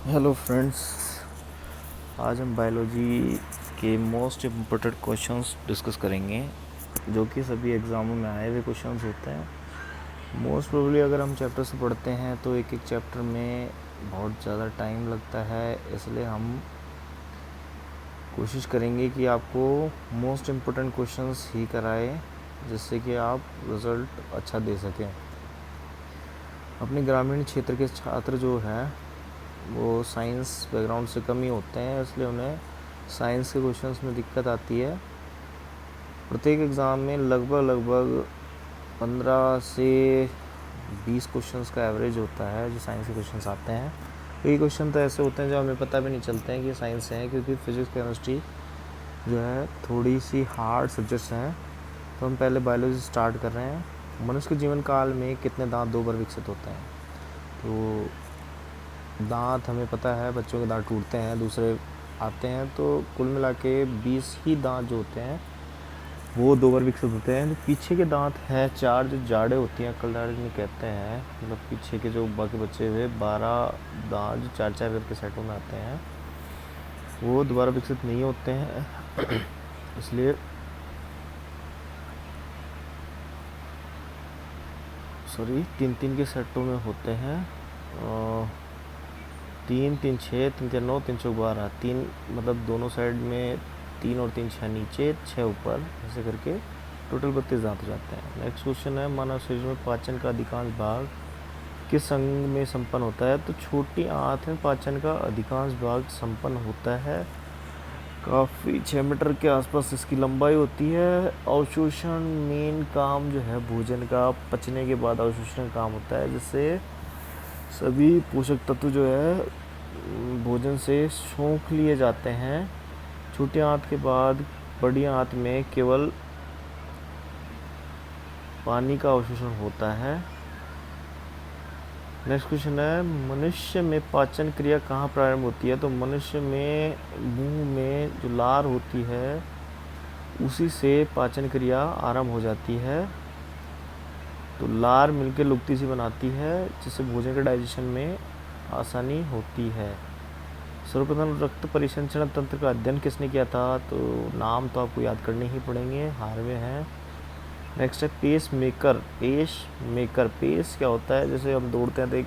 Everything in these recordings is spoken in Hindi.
हेलो फ्रेंड्स, आज हम बायोलॉजी के मोस्ट इम्पोर्टेंट क्वेश्चंस डिस्कस करेंगे जो कि सभी एग्ज़ामों में आए हुए क्वेश्चंस होते हैं। मोस्ट प्रोबेबली अगर हम चैप्टर से पढ़ते हैं तो एक एक चैप्टर में बहुत ज़्यादा टाइम लगता है, इसलिए हम कोशिश करेंगे कि आपको मोस्ट इम्पोर्टेंट क्वेश्चंस ही कराए जिससे कि आप रिज़ल्ट अच्छा दे सकें। अपने ग्रामीण क्षेत्र के छात्र जो हैं वो साइंस बैकग्राउंड से कम ही होते हैं, इसलिए उन्हें साइंस के क्वेश्चंस में दिक्कत आती है। प्रत्येक एग्ज़ाम में लगभग 15 से 20 क्वेश्चंस का एवरेज होता है जो साइंस के क्वेश्चंस आते हैं। कई क्वेश्चन तो ऐसे होते हैं जो हमें पता भी नहीं चलते हैं कि साइंस से हैं, क्योंकि फिजिक्स केमिस्ट्री जो है थोड़ी सी हार्ड सब्जेक्ट्स हैं। तो हम पहले बायोलॉजी स्टार्ट कर रहे हैं। मनुष्य के जीवन काल में कितने दांत 2 बार विकसित होते हैं? तो दांत हमें पता है, बच्चों के दांत टूटते हैं, दूसरे आते हैं, तो कुल मिला के 20 ही दांत जो होते हैं वो 2 बार विकसित होते हैं। जो पीछे के दांत हैं 4, जो जाड़े होती हैं, अक्ल दाढ़ जिन्हें कहते हैं, मतलब पीछे के जो बाकी बचे हुए 12 दांत जो 4-4 करके सेटों में आते हैं वो दोबारा विकसित नहीं होते हैं। इसलिए सॉरी 3-3 के सेटों में होते हैं। 3 3 6 3 3 9 3 4 12, 3 मतलब दोनों साइड में 3 और 3 6 नीचे 6 ऊपर, ऐसे करके टोटल 32 दांत हो जाते हैं। नेक्स्ट क्वेश्चन है, मानव शरीर में पाचन का अधिकांश भाग किस अंग में संपन्न होता है? तो छोटी आंत में पाचन का अधिकांश भाग संपन्न होता है। काफ़ी 6 मीटर के आसपास इसकी लंबाई होती है। अवशोषण मेन काम जो है भोजन का, पचने के बाद अवशोषण काम होता है, जिससे सभी पोषक तत्व जो है भोजन से सोख लिए जाते हैं। छोटी आंत के बाद बड़ी आंत में केवल पानी का अवशोषण होता है। नेक्स्ट क्वेश्चन है, मनुष्य में पाचन क्रिया कहाँ प्रारंभ होती है? तो मनुष्य में मुंह में जो लार होती है उसी से पाचन क्रिया आरंभ हो जाती है। तो लार मिलकर लुगदी सी बनाती है, जिससे भोजन के डाइजेशन में आसानी होती है। सर्वप्रथम रक्त परिसंचरण तंत्र का अध्ययन किसने किया था? तो नाम तो आपको याद करने ही पड़ेंगे, हार्वे हैं। नेक्स्ट है पेस मेकर। पेस क्या होता है? जैसे हम दौड़ते हैं तो एक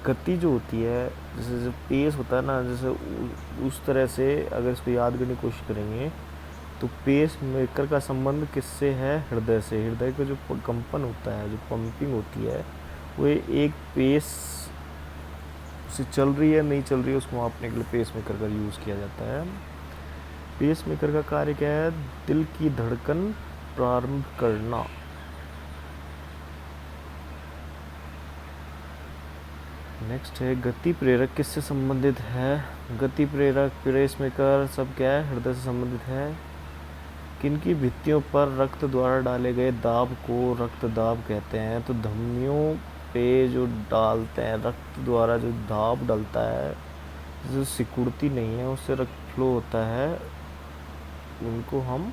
गति जो होती है, जैसे जो पेस होता है ना, जैसे उस तरह से अगर इसको याद करने की कोशिश करेंगे तो पेस मेकर का संबंध किससे है? हृदय से। हृदय का जो कंपन होता है, जो पंपिंग होती है, वो एक पेस से चल रही है नहीं चल रही है उसको मापने के लिए पेस मेकर का यूज़ किया जाता है। पेस मेकर का कार्य क्या है? दिल की धड़कन प्रारंभ करना। नेक्स्ट है गति प्रेरक किससे संबंधित है? गति प्रेरक, पेस मेकर सब क्या है? हृदय से संबंधित है। किनकी भित्तियों पर रक्त द्वारा डाले गए दाब को रक्त दाब कहते हैं? तो धमनियों पे जो डालते हैं रक्त द्वारा, जो दाब डलता है, जो सिकुड़ती नहीं है, उससे रक्त फ्लो होता है, उनको हम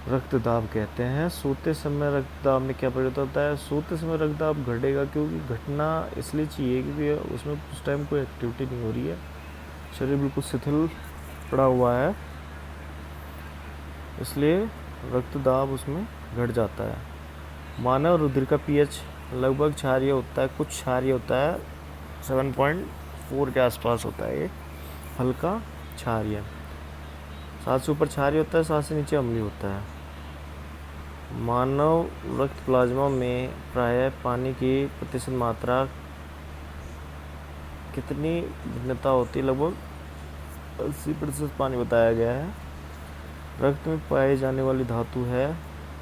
रक्तदाब कहते हैं। सोते समय रक्तदाब में क्या परिवर्तन होता है? सोते समय रक्तदाब घटेगा, क्योंकि घटना इसलिए चाहिए क्योंकि उसमें उस टाइम कोई एक्टिविटी नहीं हो रही है, शरीर बिल्कुल शिथिल पड़ा हुआ है, इसलिए रक्तदाब उसमें घट जाता है। मानव रुधिर का पीएच लगभग क्षारीय होता है, कुछ क्षारीय होता है, 7.4 के आसपास होता है, ये हल्का क्षारीय। 7 से ऊपर क्षारीय होता है, 7 से नीचे अम्लीय होता है। मानव रक्त प्लाज्मा में प्रायः पानी की प्रतिशत मात्रा कितनी भिन्नता होती है? लगभग 80% पानी बताया गया है। रक्त में पाई जाने वाली धातु है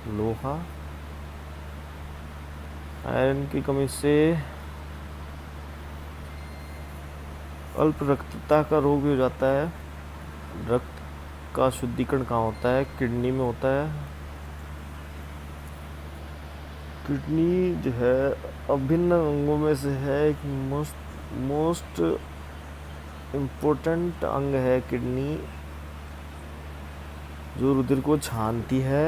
लोहा। आयरन की कमी से अल्प रक्तता का रोग भी हो जाता है। रक्त का शुद्धिकरण कहाँ होता है? किडनी में होता है। किडनी जो है अभिन्न अंगों में से है, एक मोस्ट इम्पोर्टेंट अंग है किडनी, जो रुधिर को छानती है,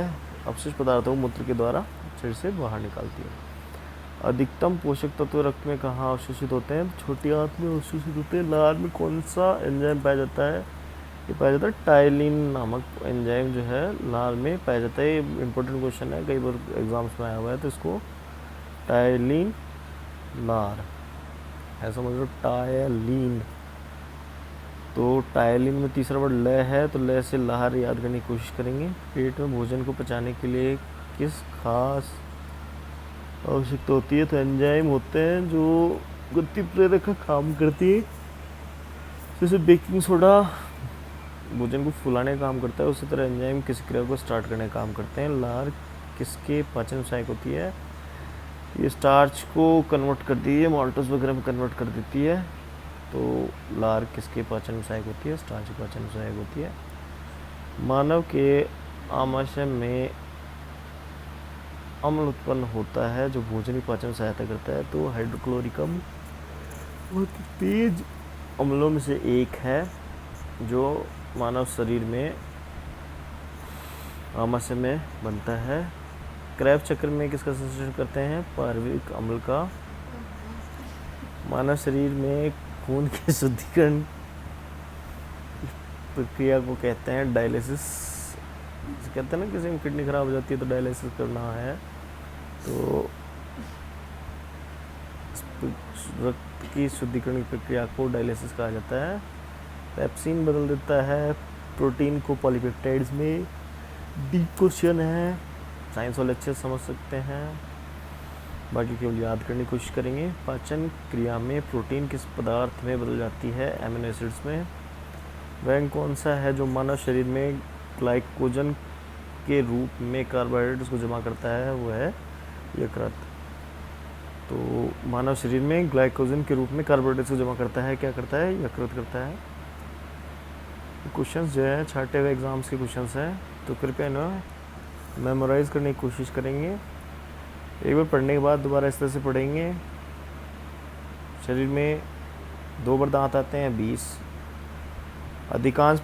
अपशिष्ट पदार्थों को मूत्र के द्वारा शरीर से बाहर निकालती है। अधिकतम पोषक तत्व रक्त में कहाँ अवशोषित होते हैं? छोटी आंत में अवशोषित होते हैं। लार में कौन सा एंजाइम पाया जाता है? ये पाया जाता है टाइलिन नामक एंजाइम जो है लार में पाया जाता है। ये इंपॉर्टेंट क्वेश्चन है, कई बार एग्जाम्स में आया हुआ है, तो इसको टाइलिन लार ऐसा समझ लो, टायलिन। तो टायलिन में तीसरा वर्ड लय है, तो लय से लार याद करने की कोशिश करेंगे। पेट में भोजन को पचाने के लिए किस खास आवश्यकता होती है? तो एंजाइम होते हैं जो गति प्रेरक का काम करती है। जैसे बेकिंग सोडा भोजन को फुलाने का काम करता है, उसी तरह एंजाइम किसी क्रिया को स्टार्ट करने का काम करते हैं। लार किसके पाचन सहायक होती है? ये स्टार्च को कन्वर्ट करती है, माल्टोस वगैरह में कन्वर्ट कर देती है। तो लार किसके पाचन सहायक होती है? स्टार्च की पाचन सहायक होती है। मानव के आमाशय में अम्ल उत्पन्न होता है जो भोजन की पाचन सहायता करता है, तो हाइड्रोक्लोरिक अम्ल बहुत तेज अम्लों में से एक है जो मानव शरीर में आमाशय में बनता है। क्रैब चक्र में किसका संश्लेषण करते हैं? पार्विक अम्ल का। मानव शरीर में खून के शुद्धिकरण प्रक्रिया को कहते हैं डायलिसिस। कहते हैं ना, किसी में किडनी खराब हो जाती है तो डायलिसिस करना है, तो रक्त की शुद्धिकरण की प्रक्रिया को डायलिसिस कहा जाता है। पेप्सिन बदल देता है प्रोटीन को पॉलीपेप्टाइड्स में। डीप क्वेश्चन है, साइंस वाले अच्छे से समझ सकते हैं, बाकी केवल याद करने की कोशिश करेंगे। पाचन क्रिया में प्रोटीन किस पदार्थ में बदल जाती है? एमिनो एसिड्स में। वह कौन सा है जो मानव शरीर में ग्लाइकोजन के रूप में कार्बोहाइड्रेट्स को जमा करता है? वो है यकृत। तो मानव शरीर में ग्लाइकोजन के रूप में कार्बोहाइड्रेट्स को जमा करता है, क्या करता है? यकृत करता है। क्वेश्चंस जो है छाटे हुए एग्जाम्स के क्वेश्चंस हैं, तो कृपया इन्हें मेमोराइज करने की कोशिश करेंगे। एक बार पढ़ने के बाद दोबारा इस तरह से पढ़ेंगे। शरीर में 2 बार दांत आते हैं, 20। अधिकांश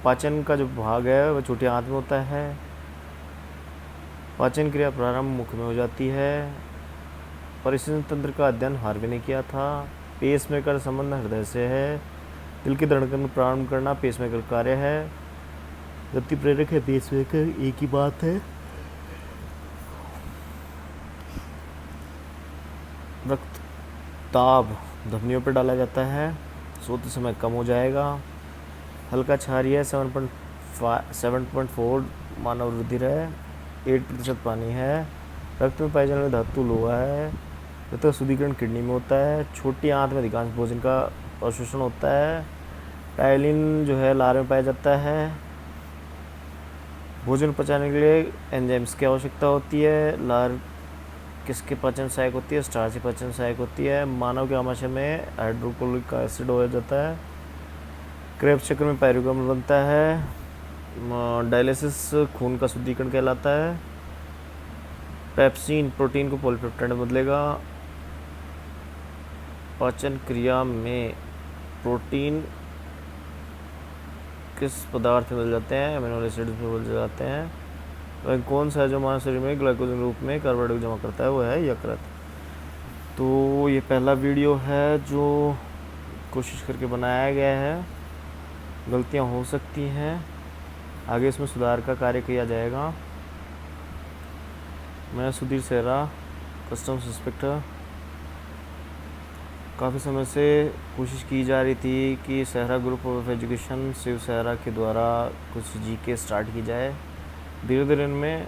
पाचन का जो भाग है वह छोटी आंत में होता है। पाचन क्रिया प्रारंभ मुख में हो जाती है। परिश्वसन तंत्र का अध्ययन हार्वे ने किया था। पेसमेकर संबंध हृदय से है। दिल की धड़कन प्रारंभ करना पेसमेकर कार्य है। गति प्रेरक है पेसमेकर, एक ही बात है। रक्तदाब धमनियों पर डाला जाता है, सोते समय कम हो जाएगा। हल्का क्षारीय 7.4 मानव रुधिर है, 8% पानी है। रक्त में पाए जाने वाले धातु लोहा है। रक्त का शुद्धिकरण किडनी में होता है। छोटी आंत में अधिकांश भोजन का अवशोषण होता है। टाइलिन जो है लार में पाया जाता है। भोजन पचाने के लिए एंजाइम्स की आवश्यकता होती है। लार किसके पाचन सहायक होती है? स्टार्च की पाचन सहायक होती है। मानव के आमाशय में हाइड्रोक्लोरिक एसिड हो जाता है। क्रेब्स चक्र में पायरुवेट अम्ल बनता है। डायलिसिस खून का शुद्धिकरण कहलाता है। पेप्सिन प्रोटीन को पॉलीपेप्टाइड में बदलेगा। पाचन क्रिया में प्रोटीन किस पदार्थ में बदल जाते हैं? अमीनो एसिड्स में बदल जाते हैं। वह कौन सा है जो मानव शरीर में ग्लाइकोजन रूप में कार्बोहाइड्रेट जमा करता है? वो है यकृत। तो ये पहला वीडियो है जो कोशिश करके बनाया गया है। गलतियां हो सकती हैं, आगे इसमें सुधार का कार्य किया जाएगा। मैं सुधीर सेहरा, कस्टम्स इंस्पेक्टर। काफ़ी समय से कोशिश की जा रही थी कि सेहरा ग्रुप ऑफ एजुकेशन शिव सेहरा के द्वारा कुछ जीके स्टार्ट की जाए। धीरे धीरे इनमें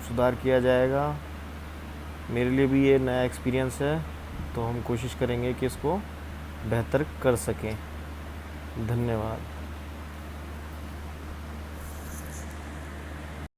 सुधार किया जाएगा। मेरे लिए भी ये नया एक्सपीरियंस है, तो हम कोशिश करेंगे कि इसको बेहतर कर सकें। धन्यवाद।